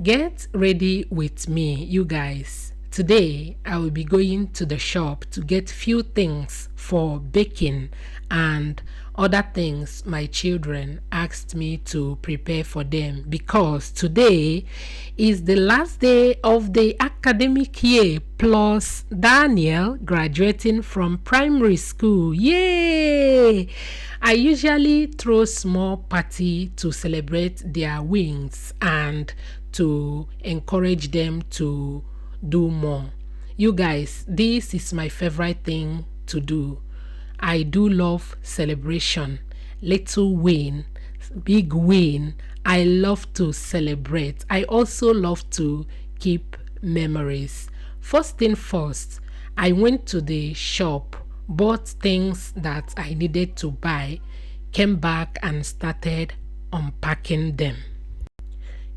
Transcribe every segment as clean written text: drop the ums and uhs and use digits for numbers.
Get ready with me, you guys. Today I will be going to the shop to get few things for baking and other things my children asked me to prepare for them, because today is the last day of the academic year, plus Daniel graduating from primary school. Yay! I usually throw small party to celebrate their wins and to encourage them to do more. You guys, this is my favorite thing to do. I do love celebration. Little win, big win. I love to celebrate. I also love to keep memories. First thing first, I went to the shop, bought things that I needed to buy, came back and started unpacking them.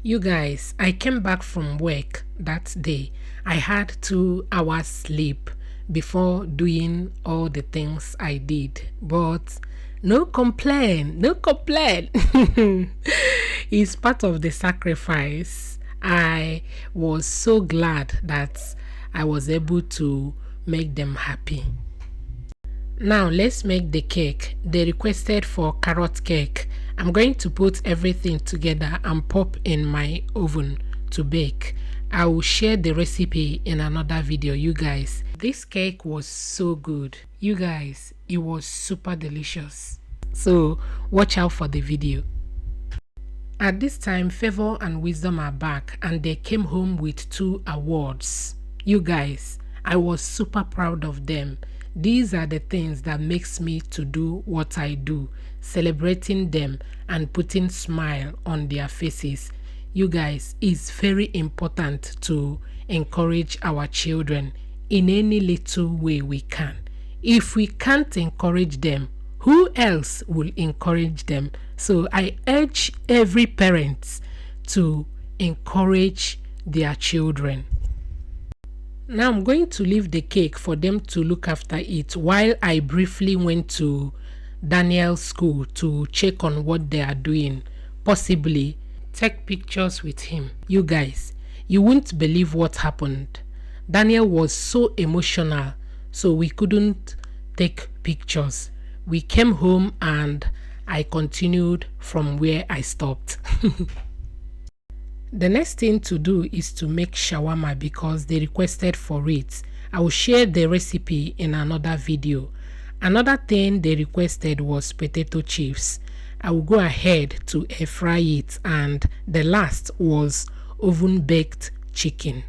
You guys, I came back from work that day. I had 2 hours sleep before doing all the things I did, but no complain, no complain. It's part of the sacrifice. I was so glad that I was able to make them happy. Now let's make the cake. They requested for carrot cake. I'm going to put everything together and pop in my oven to bake. I will share the recipe in another video, you guys. This cake was so good. You guys, it was super delicious. So watch out for the video. At this time, Favor and Wisdom are back and they came home with 2 awards. You guys, I was super proud of them. These are the things that makes me to do what I do, celebrating them and putting smile on their faces. You guys, it's very important to encourage our children in any little way we can. If we can't encourage them, who else will encourage them? So I urge every parent to encourage their children. Now I'm going to leave the cake for them to look after it while I briefly went to Daniel's school to check on what they are doing, possibly take pictures with him. You guys, you won't believe what happened. Daniel was so emotional, so we couldn't take pictures. We came home and I continued from where I stopped. The next thing to do is to make shawarma because they requested for it. I will share the recipe in another video. Another thing they requested was potato chips. I will go ahead to air fry it, and the last was oven baked chicken.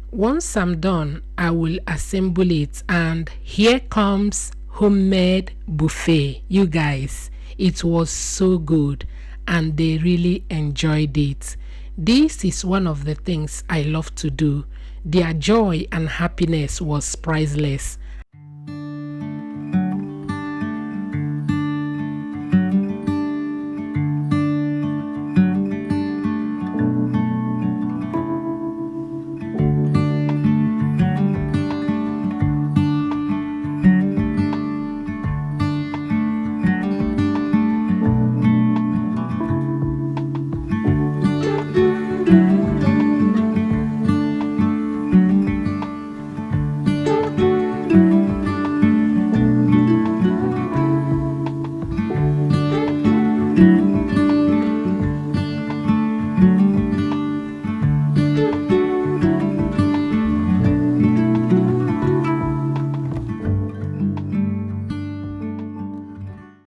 Once I'm done, I will assemble it, and here comes homemade buffet. You guys, it was so good and they really enjoyed it. This is one of the things I love to do. Their joy and happiness was priceless.